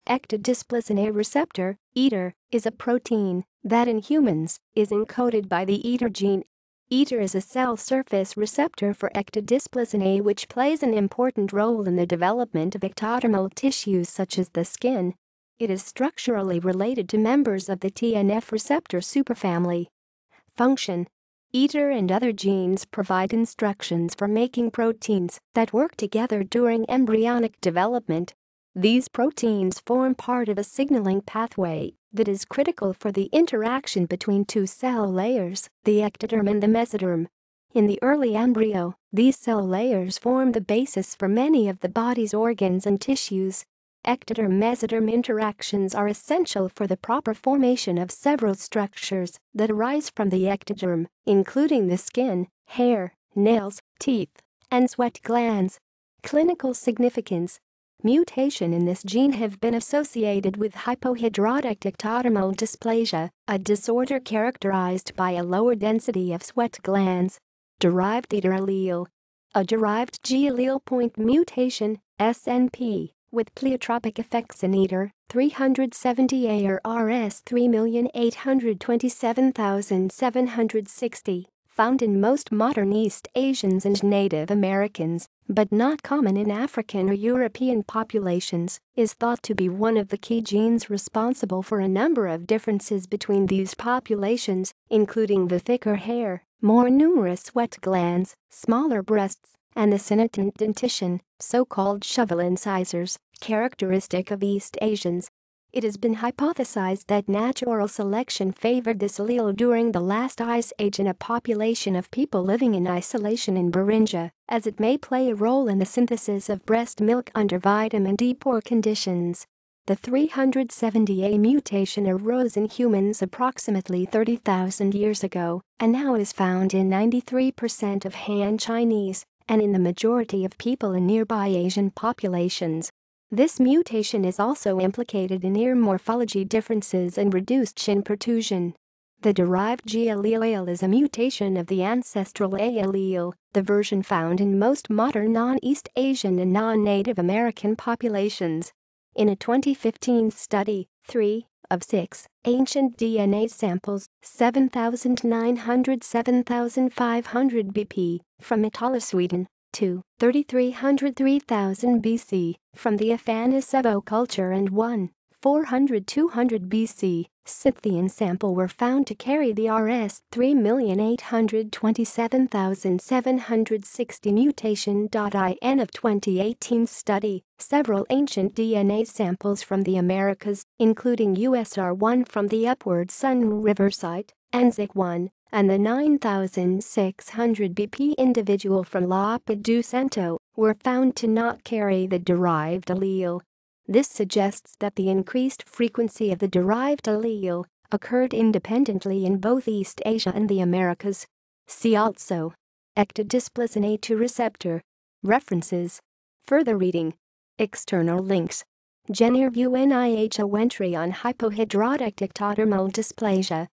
Ectodysplasin A receptor, EDAR, is a protein that in humans is encoded by the EDAR gene. EDAR is a cell surface receptor for ectodysplasin A, which plays an important role in the development of ectodermal tissues such as the skin. It is structurally related to members of the TNF receptor superfamily. Function: EDAR and other genes provide instructions for making proteins that work together during embryonic development. These proteins form part of a signaling pathway that is critical for the interaction between two cell layers, the ectoderm and the mesoderm. In the early embryo, these cell layers form the basis for many of the body's organs and tissues. Ectoderm-mesoderm interactions are essential for the proper formation of several structures that arise from the ectoderm, including the skin, hair, nails, teeth, and sweat glands. Clinical significance: mutation in this gene have been associated with hypohidrotic ectodermal dysplasia, a disorder characterized by a lower density of sweat glands. Derived EDAR allele: a derived G allele point mutation, SNP, with pleiotropic effects in EDAR, 370A or RS 3,827,760, found in most modern East Asians and Native Americans, but not common in African or European populations, is thought to be one of the key genes responsible for a number of differences between these populations, including the thicker hair, more numerous sweat glands, smaller breasts, and the senescent dentition, so-called shovel incisors, characteristic of East Asians. It has been hypothesized that natural selection favored this allele during the last ice age in a population of people living in isolation in Beringia, as it may play a role in the synthesis of breast milk under vitamin D poor conditions. The 370A mutation arose in humans approximately 30,000 years ago and now is found in 93% of Han Chinese and in the majority of people in nearby Asian populations. This mutation is also implicated in ear morphology differences and reduced chin protrusion. The derived G allele is a mutation of the ancestral A allele, the version found in most modern non-East Asian and non-Native American populations. In a 2015 study, 3 of 6 ancient DNA samples, 7,907,500 BP, from Itala, Sweden, to 3,303,000 BC, from the Afanasevo culture, and 1,400-200 BC, Scythian sample were found to carry the RS 3,827,760 mutation. In a 2018 study, several ancient DNA samples from the Americas, including USR1 from the Upward Sun River site, Anzac1, and the 9,600 BP individual from Lapa do Santo, were found to not carry the derived allele. This suggests that the increased frequency of the derived allele occurred independently in both East Asia and the Americas. See also Ectodysplasin A2 receptor. References. Further reading. External links. GenErview NIHO entry on hypohidrotic ectodermal dysplasia.